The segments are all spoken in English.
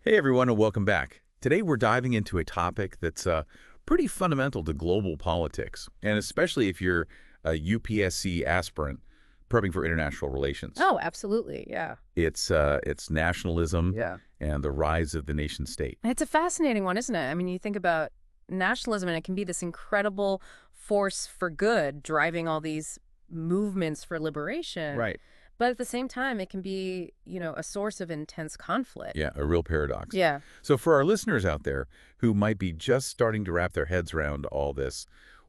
Hey everyone, and welcome back. Today we're diving into a topic that's pretty fundamental to global politics, and especially if you're a UPSC aspirant prepping for international relations. Oh, absolutely. Yeah. It's nationalism Yeah. and the rise of the nation state. It's a fascinating one, isn't it? I mean, you think about nationalism and it can be this incredible force for good driving all these movements for liberation. Right. But at the same time, it can be, a source of intense conflict. Yeah, a real paradox. Yeah. So for our listeners out there who might be just starting to wrap their heads around all this,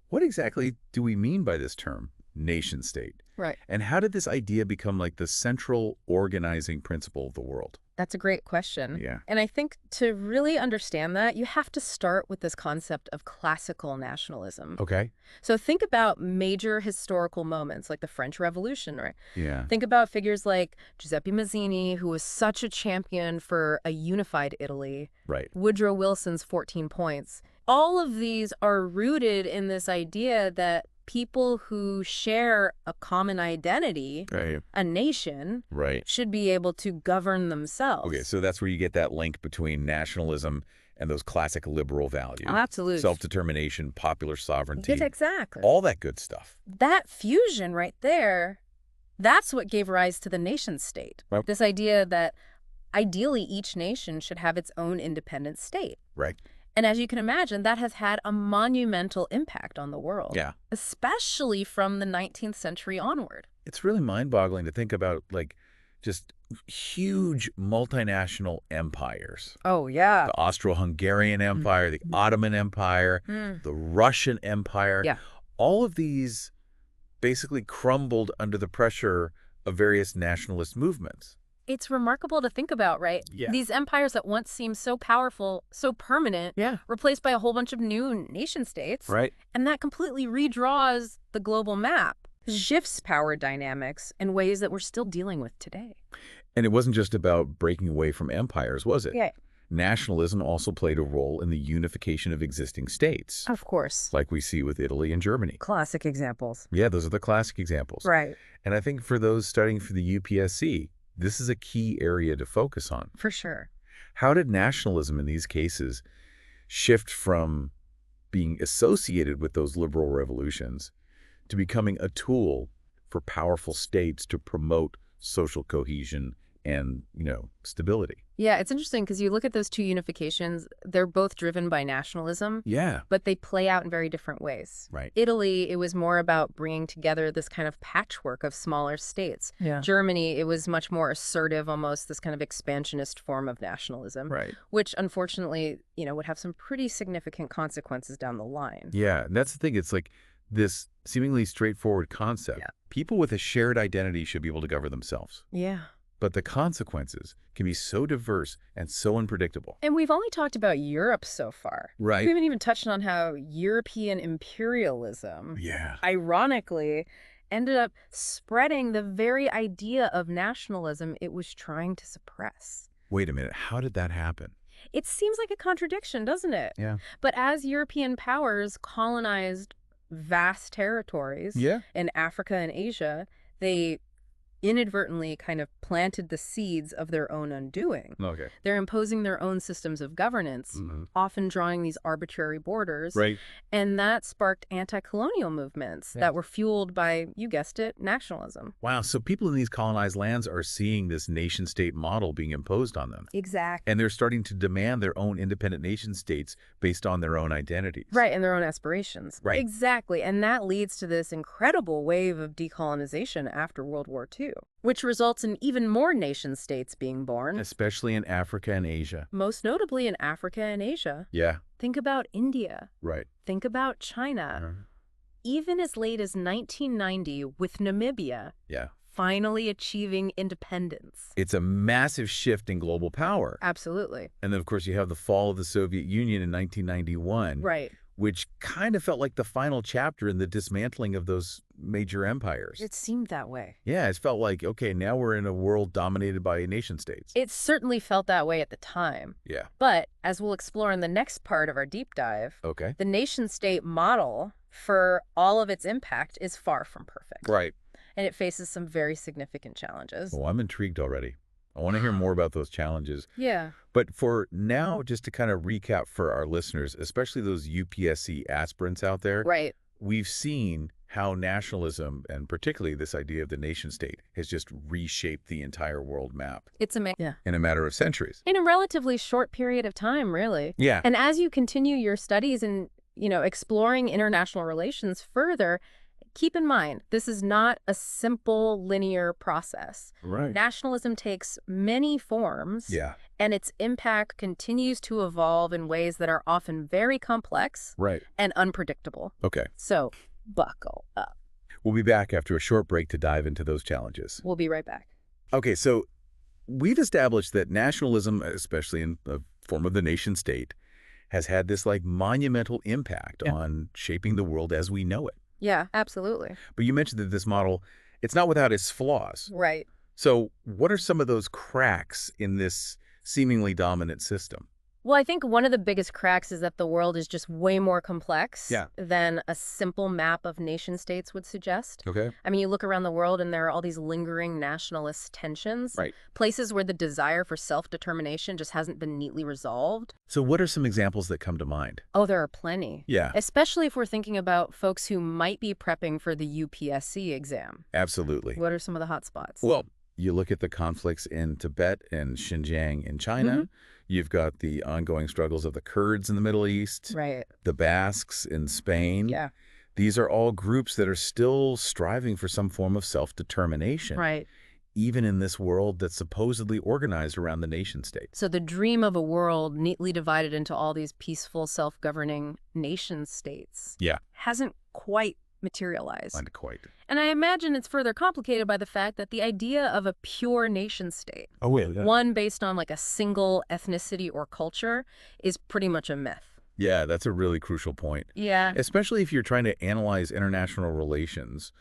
what exactly do we mean by this term, nation state? Right. And how did this idea become like the central organizing principle of the world? That's a great question. Yeah. And I think to really understand that, you have to start with this concept of classical nationalism. Okay. So think about major historical moments like the French Revolution, right? Yeah. Think about figures like Giuseppe Mazzini, who was such a champion for a unified Italy, Right. Woodrow Wilson's 14 points. All of these are rooted in this idea that people who share a common identity, Right. a nation, Right. should be able to govern themselves. Okay, so that's where you get that link between nationalism and those classic liberal values. Absolutely. Self-determination, popular sovereignty, Exactly. all that good stuff. That fusion right there, that's what gave rise to the nation state. Right. This idea that ideally each nation should have its own independent state. Right. And as you can imagine, that has had a monumental impact on the world. Yeah. Especially from the 19th century onward. It's really mind-boggling to think about, like, just huge multinational empires. Oh, yeah. The Austro-Hungarian Empire, the Ottoman Empire, the Russian Empire. Yeah. All of these basically crumbled under the pressure of various nationalist movements. It's remarkable to think about, right? Yeah. These empires that once seemed so powerful, so permanent, Yeah. replaced by a whole bunch of new nation states. Right. And that completely redraws the global map, shifts power dynamics in ways that we're still dealing with today. And it wasn't just about breaking away from empires, was it? Yeah. Nationalism also played a role in the unification of existing states, Of course. like we see with Italy and Germany. Classic examples. Yeah, those are the classic examples. Right. And I think for those studying for the UPSC, this is a key area to focus on. For sure. How did nationalism in these cases shift from being associated with those liberal revolutions to becoming a tool for powerful states to promote social cohesion and, stability? Yeah, it's interesting because you look at those two unifications, they're both driven by nationalism, Yeah. but they play out in very different ways. Right. Italy, it was more about bringing together this kind of patchwork of smaller states. Yeah. Germany, it was much more assertive, almost this kind of expansionist form of nationalism, Right. which unfortunately, would have some pretty significant consequences down the line. Yeah, and that's the thing. It's like this seemingly straightforward concept. Yeah. People with a shared identity should be able to govern themselves. Yeah. But the consequences can be so diverse and so unpredictable. And we've only talked about Europe so far. Right. We haven't even touched on how European imperialism, Yeah. ironically, ended up spreading the very idea of nationalism it was trying to suppress. Wait a minute. How did that happen? It seems like a contradiction, doesn't it? Yeah. But as European powers colonized vast territories in Africa and Asia, they inadvertently kind of planted the seeds of their own undoing. Okay. They're imposing their own systems of governance, often drawing these arbitrary borders. Right. And that sparked anti-colonial movements that were fueled by, you guessed it, nationalism. Wow. So people in these colonized lands are seeing this nation-state model being imposed on them. Exactly. And they're starting to demand their own independent nation-states based on their own identities. Right, and their own aspirations. Right. Exactly. And that leads to this incredible wave of decolonization after World War II, which results in even more nation-states being born. Especially in Africa and Asia. Most notably in Africa and Asia. Yeah. Think about India. Right. Think about China. Even as late as 1990 with Namibia Yeah. finally achieving independence. It's a massive shift in global power. Absolutely. And then, of course, you have the fall of the Soviet Union in 1991. Right. Which kind of felt like the final chapter in the dismantling of those major empires. It seemed that way. Yeah, it felt like, okay, now we're in a world dominated by nation states. It certainly felt that way at the time. Yeah. But as we'll explore in the next part of our deep dive, Okay. the nation-state model, for all of its impact, is far from perfect. Right. And it faces some very significant challenges. Oh, I'm intrigued already. I want to hear more about those challenges. Yeah. But for now, just to kind of recap for our listeners, especially those UPSC aspirants out there, Right. we've seen how nationalism, and particularly this idea of the nation state, has just reshaped the entire world map It's amazing. Yeah. in a matter of centuries. In a relatively short period of time, really. Yeah. And as you continue your studies and, exploring international relations further, keep in mind, this is not a simple linear process. Right. Nationalism takes many forms. Yeah. And its impact continues to evolve in ways that are often very complex Right. and unpredictable. Okay. So, buckle up. We'll be back after a short break to dive into those challenges. We'll be right back. Okay, so we've established that nationalism, especially in the form of the nation state, has had this monumental impact on shaping the world as we know it. Yeah, absolutely. But you mentioned that this model, it's not without its flaws. Right. So what are some of those cracks in this seemingly dominant system? Well, I think one of the biggest cracks is that the world is just way more complex Yeah. than a simple map of nation states would suggest. Okay. I mean, you look around the world and there are all these lingering nationalist tensions. Right. Places where the desire for self-determination just hasn't been neatly resolved. So what are some examples that come to mind? Oh, there are plenty. Yeah. Especially if we're thinking about folks who might be prepping for the UPSC exam. Absolutely. What are some of the hot spots? Well, you look at the conflicts in Tibet and Xinjiang in China. You've got the ongoing struggles of the Kurds in the Middle East. Right. The Basques in Spain. Yeah. These are all groups that are still striving for some form of self-determination. Right. Even in this world that's supposedly organized around the nation state. So the dream of a world neatly divided into all these peaceful, self-governing nation states hasn't quite materialized. Not quite. And I imagine it's further complicated by the fact that the idea of a pure nation state, Yeah. one based on a single ethnicity or culture, is pretty much a myth. Yeah, that's a really crucial point. Yeah. Especially if you're trying to analyze international relations,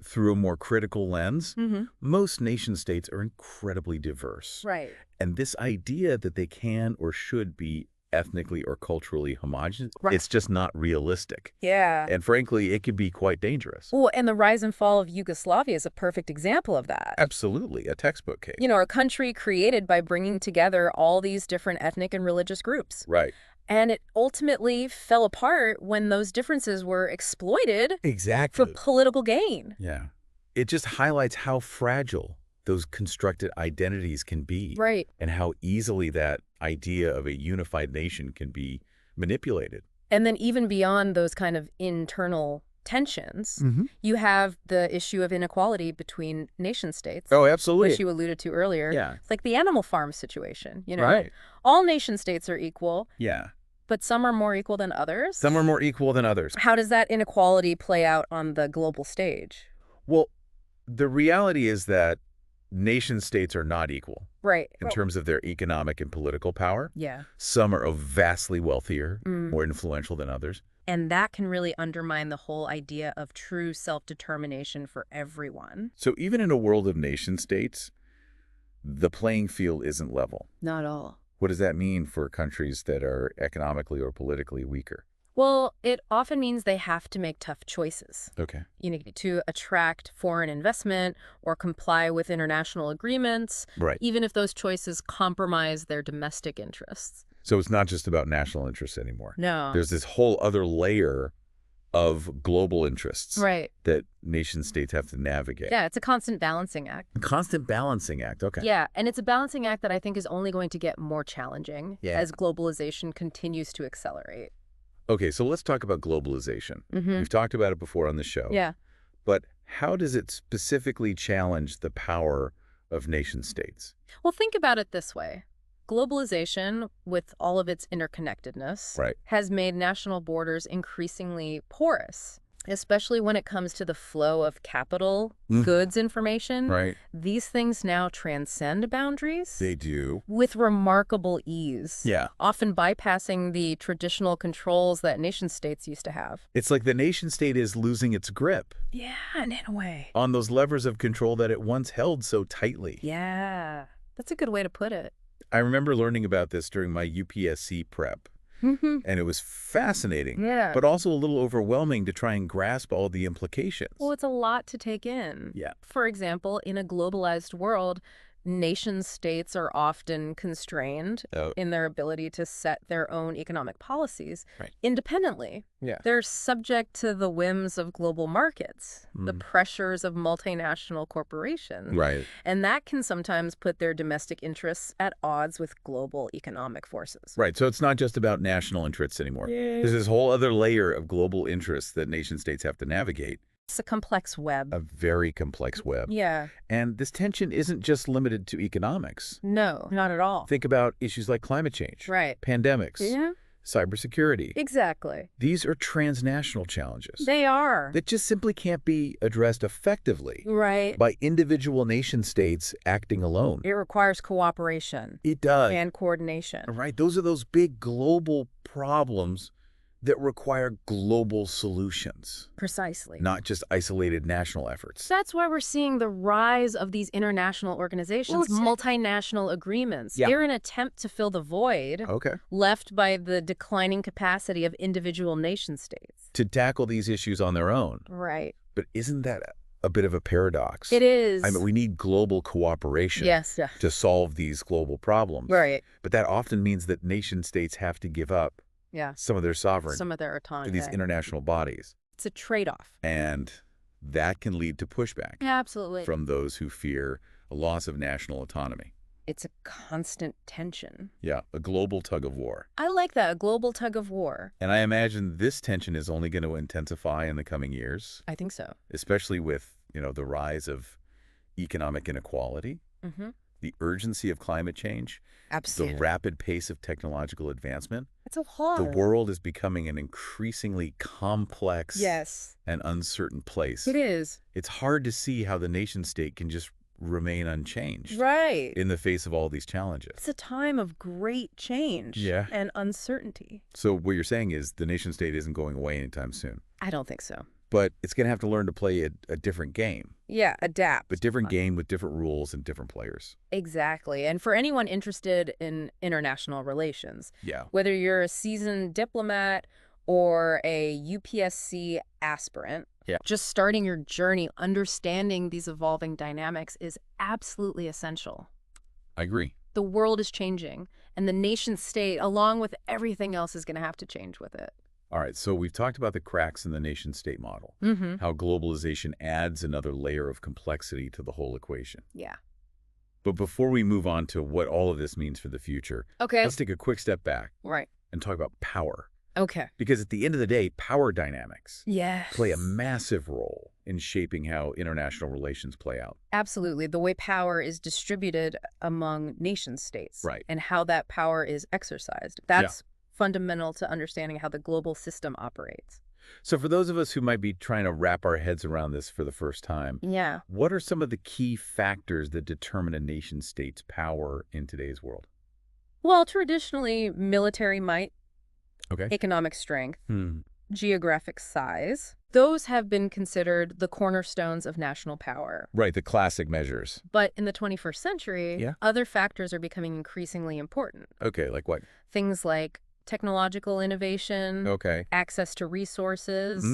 through a more critical lens. Most nation states are incredibly diverse. Right. And this idea that they can or should be ethnically or culturally homogenous, it's just not realistic. Yeah. And frankly, it could be quite dangerous. Well, and the rise and fall of Yugoslavia is a perfect example of that. Absolutely, a textbook case. A country created by bringing together all these different ethnic and religious groups. Right. And it ultimately fell apart when those differences were exploited Exactly. for political gain. Yeah. It just highlights how fragile those constructed identities can be. Right. And how easily that idea of a unified nation can be manipulated. And then even beyond those kind of internal tensions, you have the issue of inequality between nation states. Oh, absolutely. Which you alluded to earlier. Yeah. It's like the animal farm situation, Right. All nation states are equal. Yeah. But some are more equal than others. Some are more equal than others. How does that inequality play out on the global stage? Well, the reality is that nation states are not equal. Right. In terms of their economic and political power. Yeah. Some are vastly wealthier, more influential than others. And that can really undermine the whole idea of true self-determination for everyone. So even in a world of nation states, the playing field isn't level. Not all. What does that mean for countries that are economically or politically weaker? Well, it often means they have to make tough choices. Okay. To attract foreign investment or comply with international agreements, Right. even if those choices compromise their domestic interests. So it's not just about national interests anymore. No. There's this whole other layer of global interests that nation states have to navigate. Yeah, it's a constant balancing act. A constant balancing act, okay. Yeah, and it's a balancing act that I think is only going to get more challenging as globalization continues to accelerate. Okay, so let's talk about globalization. We've talked about it before on the show. Yeah. But how does it specifically challenge the power of nation states? Well, think about it this way. Globalization, with all of its interconnectedness, has made national borders increasingly porous, especially when it comes to the flow of capital, goods information. Right. These things now transcend boundaries. They do. With remarkable ease. Yeah. Often bypassing the traditional controls that nation states used to have. It's like the nation state is losing its grip. Yeah, in a way. On those levers of control that it once held so tightly. Yeah, that's a good way to put it. I remember learning about this during my UPSC prep. And it was fascinating, but also a little overwhelming to try and grasp all the implications. Well, it's a lot to take in. Yeah. For example, in a globalized world, nation-states are often constrained in their ability to set their own economic policies independently. Yeah. They're subject to the whims of global markets, the pressures of multinational corporations. Right. And that can sometimes put their domestic interests at odds with global economic forces. Right. So it's not just about national interests anymore. There's this whole other layer of global interests that nation states have to navigate. It's a complex web. A very complex web. Yeah. And this tension isn't just limited to economics. No, not at all. Think about issues like climate change, pandemics, cybersecurity. Exactly. These are transnational challenges. They are. That just simply can't be addressed effectively by individual nation states acting alone. It requires cooperation. It does. And coordination. Right. Those are those big global problems that require global solutions. Precisely. Not just isolated national efforts. That's why we're seeing the rise of these international organizations, multinational agreements. They're an attempt to fill the void left by the declining capacity of individual nation states. To tackle these issues on their own. Right. But isn't that a bit of a paradox? It is. I mean, we need global cooperation to solve these global problems. Right. But that often means that nation states have to give up some of their sovereignty, some of their autonomy, to these international bodies. It's a trade-off. And that can lead to pushback from those who fear a loss of national autonomy. It's a constant tension. Yeah, a global tug of war. I like that, a global tug of war. And I imagine this tension is only going to intensify in the coming years. I think so. Especially with, the rise of economic inequality, the urgency of climate change, the rapid pace of technological advancement. It's a hard. The world is becoming an increasingly complex and uncertain place. It is. It's hard to see how the nation state can just remain unchanged in the face of all these challenges. It's a time of great change and uncertainty. So what you're saying is the nation state isn't going away anytime soon. I don't think so. But it's going to have to learn to play a different game. Yeah, adapt. But different game with different rules and different players. Exactly. And for anyone interested in international relations, whether you're a seasoned diplomat or a UPSC aspirant, just starting your journey understanding these evolving dynamics is absolutely essential. I agree. The world is changing, and the nation state, along with everything else, is going to have to change with it. All right, so we've talked about the cracks in the nation-state model, how globalization adds another layer of complexity to the whole equation. Yeah. But before we move on to what all of this means for the future, let's take a quick step back and talk about power. Okay. Because at the end of the day, power dynamics play a massive role in shaping how international relations play out. Absolutely. The way power is distributed among nation states and how that power is exercised. That's fundamental to understanding how the global system operates. So for those of us who might be trying to wrap our heads around this for the first time, what are some of the key factors that determine a nation-state's power in today's world? Well, traditionally, military might, economic strength, geographic size. Those have been considered the cornerstones of national power. Right, the classic measures. But in the 21st century, other factors are becoming increasingly important. Okay, like what? Things like technological innovation, access to resources,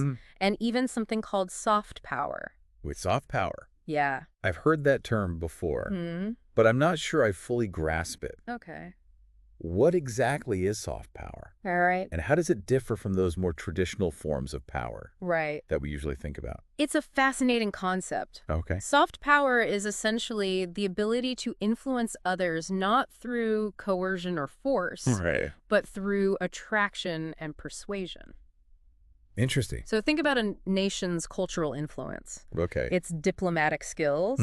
and even something called soft power. With soft power? Yeah. I've heard that term before, but I'm not sure I fully grasp it. Okay. What exactly is soft power? All right. And how does it differ from those more traditional forms of power right. that we usually think about? It's a fascinating concept. Okay. Soft power is essentially the ability to influence others not through coercion or force, but through attraction and persuasion. Interesting. So think about a nation's cultural influence. Okay. Its diplomatic skills,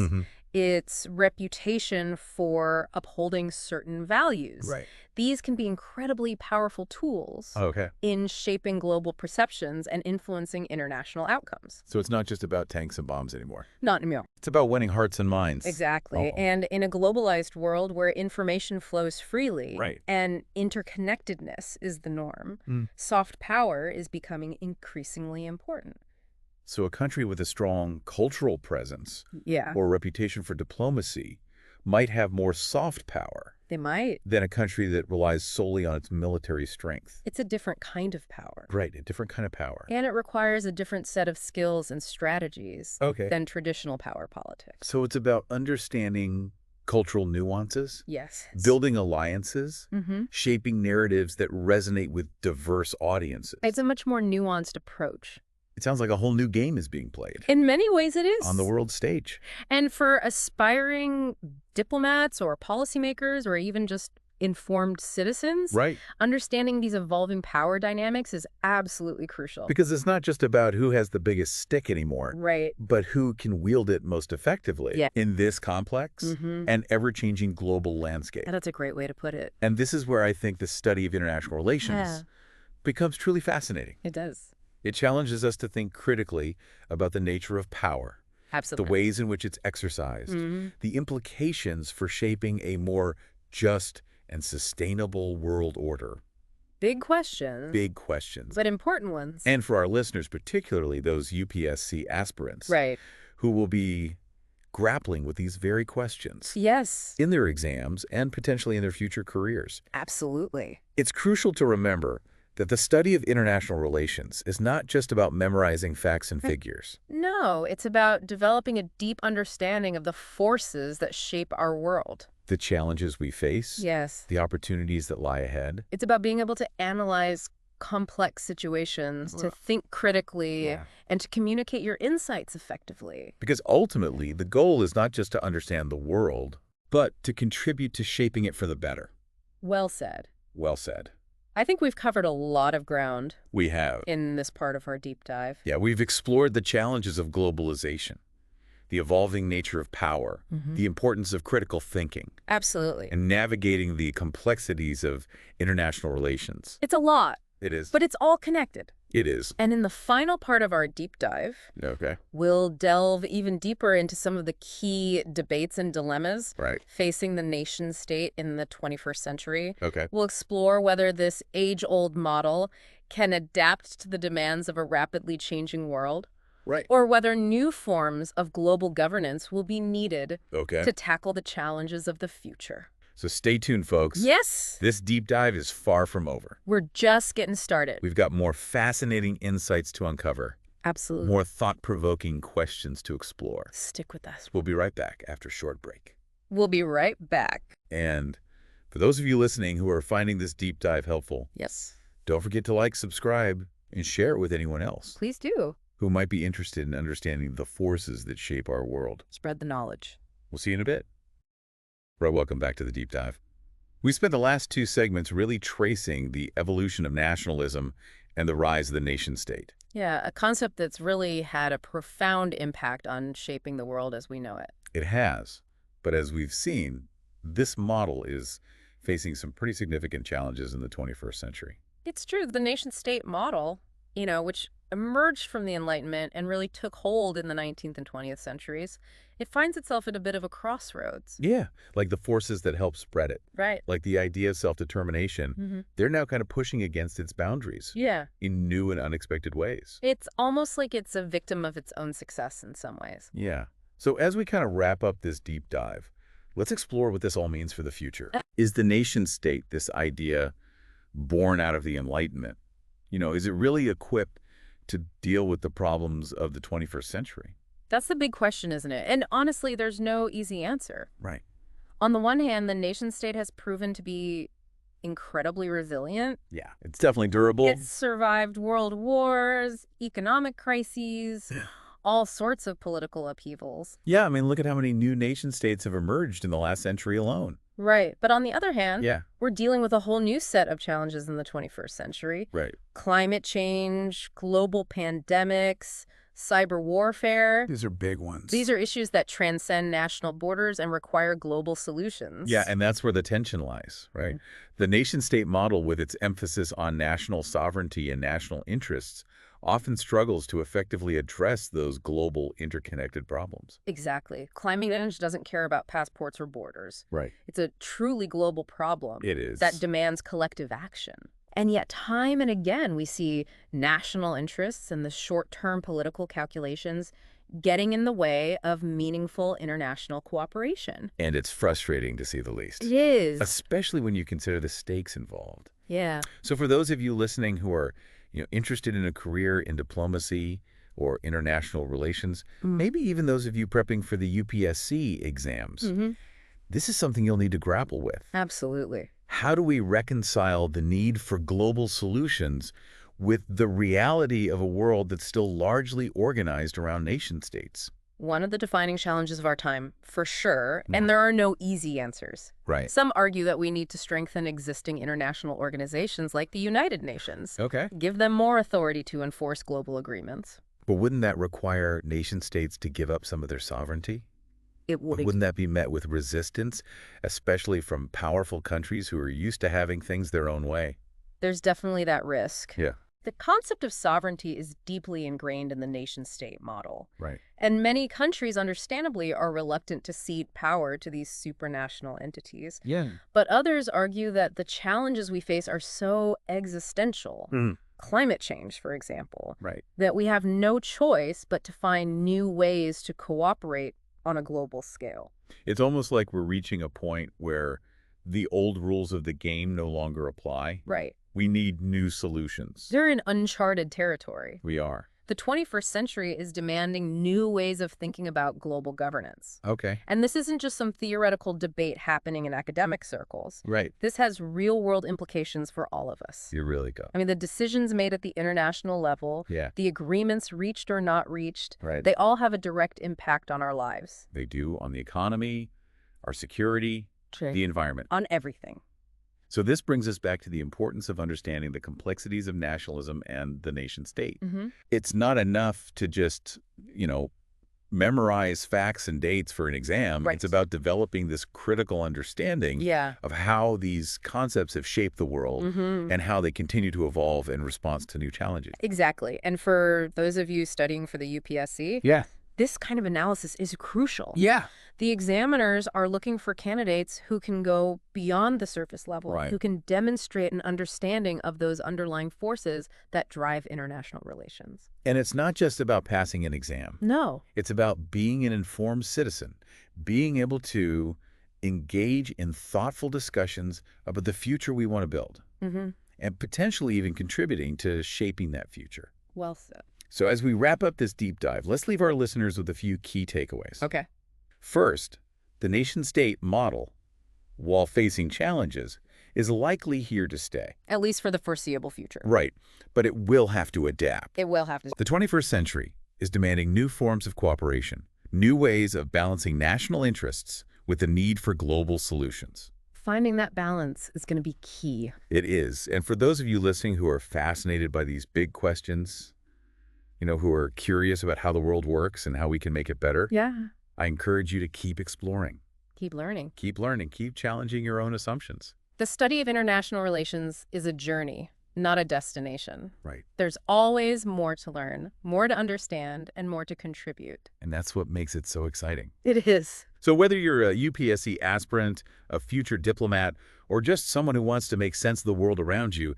its reputation for upholding certain values. Right. These can be incredibly powerful tools in shaping global perceptions and influencing international outcomes. So it's not just about tanks and bombs anymore. Not anymore. It's about winning hearts and minds. Exactly. And in a globalized world where information flows freely and interconnectedness is the norm, soft power is becoming increasingly important. So a country with a strong cultural presence or reputation for diplomacy might have more soft power than a country that relies solely on its military strength. It's a different kind of power. Right, a different kind of power. And it requires a different set of skills and strategies than traditional power politics. So it's about understanding cultural nuances, Yes. building alliances, Mm-hmm. shaping narratives that resonate with diverse audiences. It's a much more nuanced approach. It sounds like a whole new game is being played In many ways, it is. on the world stage. And for aspiring diplomats or policymakers or even just informed citizens, Right. understanding these evolving power dynamics is absolutely crucial. Because it's not just about who has the biggest stick anymore, Right. but who can wield it most effectively Yeah. in this complex and ever-changing global landscape. That's a great way to put it. And this is where I think the study of international relations Yeah. becomes truly fascinating. It does. It challenges us to think critically about the nature of power, Absolutely. the ways in which it's exercised, the implications for shaping a more just and sustainable world order. Big questions. Big questions. But important ones. And for our listeners, particularly those UPSC aspirants, Right. who will be grappling with these very questions Yes. in their exams and potentially in their future careers. Absolutely. It's crucial to remember that the study of international relations is not just about memorizing facts and figures. No, it's about developing a deep understanding of the forces that shape our world. The challenges we face, Yes. the opportunities that lie ahead. It's about being able to analyze complex situations, to think critically, and to communicate your insights effectively. Because ultimately, the goal is not just to understand the world, but to contribute to shaping it for the better. Well said. Well said. I think we've covered a lot of ground We have. in this part of our deep dive. Yeah, we've explored the challenges of globalization, the evolving nature of power, the importance of critical thinking, Absolutely. and navigating the complexities of international relations. It's a lot, It is. but it's all connected. It is. And in the final part of our deep dive, Okay. we'll delve even deeper into some of the key debates and dilemmas Right. facing the nation state in the 21st century. Okay. We'll explore whether this age-old model can adapt to the demands of a rapidly changing world, Right. or whether new forms of global governance will be needed Okay. to tackle the challenges of the future. So stay tuned, folks. Yes, This deep dive is far from over. we're just getting started. We've got more fascinating insights to uncover, Absolutely. more thought-provoking questions to explore. Stick with us. We'll be right back after a short break. We'll be right back. And for those of you listening who are finding this deep dive helpful, Yes, don't forget to like, subscribe, and share it with anyone else please do. who might be interested in understanding the forces that shape our world. Spread the knowledge. We'll see you in a bit. Right, welcome back to the deep dive. We spent the last two segments really tracing the evolution of nationalism and the rise of the nation state. Yeah, a concept that's really had a profound impact on shaping the world as we know it. It has, but as we've seen, this model is facing some pretty significant challenges in the 21st century. It's true. The nation-state model, which emerged from the Enlightenment and really took hold in the 19th and 20th centuries, it finds itself at a bit of a crossroads. Yeah, like the forces that help spread it, Right. like the idea of self-determination, they're now kind of pushing against its boundaries Yeah. in new and unexpected ways. It's almost like it's a victim of its own success in some ways. Yeah. So as we kind of wrap up this deep dive, let's explore what this all means for the future. Is the nation state, this idea born out of the Enlightenment, is it really equipped to deal with the problems of the 21st century? That's the big question, isn't it? And honestly, there's no easy answer. Right. On the one hand, the nation-state has proven to be incredibly resilient. Yeah, it's definitely durable. It's survived world wars, economic crises, all sorts of political upheavals. Yeah, I mean, look at how many new nation states have emerged in the last century alone. Right. But on the other hand, Yeah. we're dealing with a whole new set of challenges in the 21st century. Right. Climate change, global pandemics, cyber warfare. These are big ones. These are issues that transcend national borders and require global solutions. Yeah, and that's where the tension lies, right? The nation-state model, with its emphasis on national sovereignty and national interests, often struggles to effectively address those global interconnected problems. Exactly. Climate change doesn't care about passports or borders. Right. It's a truly global problem It is. that demands collective action. And yet, time and again, we see national interests and the short-term political calculations getting in the way of meaningful international cooperation. And it's frustrating, to say the least. It is. Especially when you consider the stakes involved. Yeah. So for those of you listening who are interested in a career in diplomacy or international relations, maybe even those of you prepping for the UPSC exams, This is something you'll need to grapple with. Absolutely. How do we reconcile the need for global solutions with the reality of a world that's still largely organized around nation-states? One of the defining challenges of our time, for sure, and there are no easy answers. Right. Some argue that we need to strengthen existing international organizations like the United Nations. Okay. Give them more authority to enforce global agreements. But wouldn't that require nation-states to give up some of their sovereignty? It would. Wouldn't that be met with resistance, especially from powerful countries who are used to having things their own way? There's definitely that risk. Yeah. The concept of sovereignty is deeply ingrained in the nation-state model. Right. And many countries, understandably, are reluctant to cede power to these supranational entities. Yeah. But others argue that the challenges we face are so existential, climate change, for example, Right. that we have no choice but to find new ways to cooperate on a global scale. It's almost like we're reaching a point where the old rules of the game no longer apply. Right. We need new solutions. They're in uncharted territory. We are. The 21st century is demanding new ways of thinking about global governance. Okay. And this isn't just some theoretical debate happening in academic circles. Right. This has real-world implications for all of us. You really go. I mean, the decisions made at the international level, Yeah. the agreements reached or not reached, Right. they all have a direct impact on our lives. They do on the economy, our security, the environment. On everything. So this brings us back to the importance of understanding the complexities of nationalism and the nation state. It's not enough to just, memorize facts and dates for an exam. Right. It's about developing this critical understanding of how these concepts have shaped the world and how they continue to evolve in response to new challenges. Exactly. And for those of you studying for the UPSC, this kind of analysis is crucial. The examiners are looking for candidates who can go beyond the surface level, who can demonstrate an understanding of those underlying forces that drive international relations. And it's not just about passing an exam. No. It's about being an informed citizen, being able to engage in thoughtful discussions about the future we want to build, and potentially even contributing to shaping that future. Well said. So as we wrap up this deep dive, let's leave our listeners with a few key takeaways. Okay. First, the nation-state model, while facing challenges, is likely here to stay. At least for the foreseeable future. Right, but it will have to adapt. It will have to. The 21st century is demanding new forms of cooperation, new ways of balancing national interests with the need for global solutions. Finding that balance is going to be key. It is. And for those of you listening who are fascinated by these big questions, who are curious about how the world works and how we can make it better, I encourage you to keep exploring. Keep learning. Keep learning. Keep challenging your own assumptions. The study of international relations is a journey, not a destination. Right. There's always more to learn, more to understand, and more to contribute. And that's what makes it so exciting. It is. So whether you're a UPSC aspirant, a future diplomat, or just someone who wants to make sense of the world around you,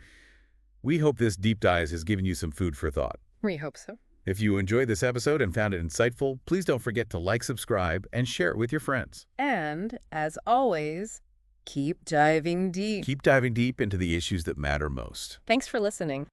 we hope this deep dive has given you some food for thought. We hope so. If you enjoyed this episode and found it insightful, please don't forget to like, subscribe, and share it with your friends. And, as always, keep diving deep. Keep diving deep into the issues that matter most. Thanks for listening.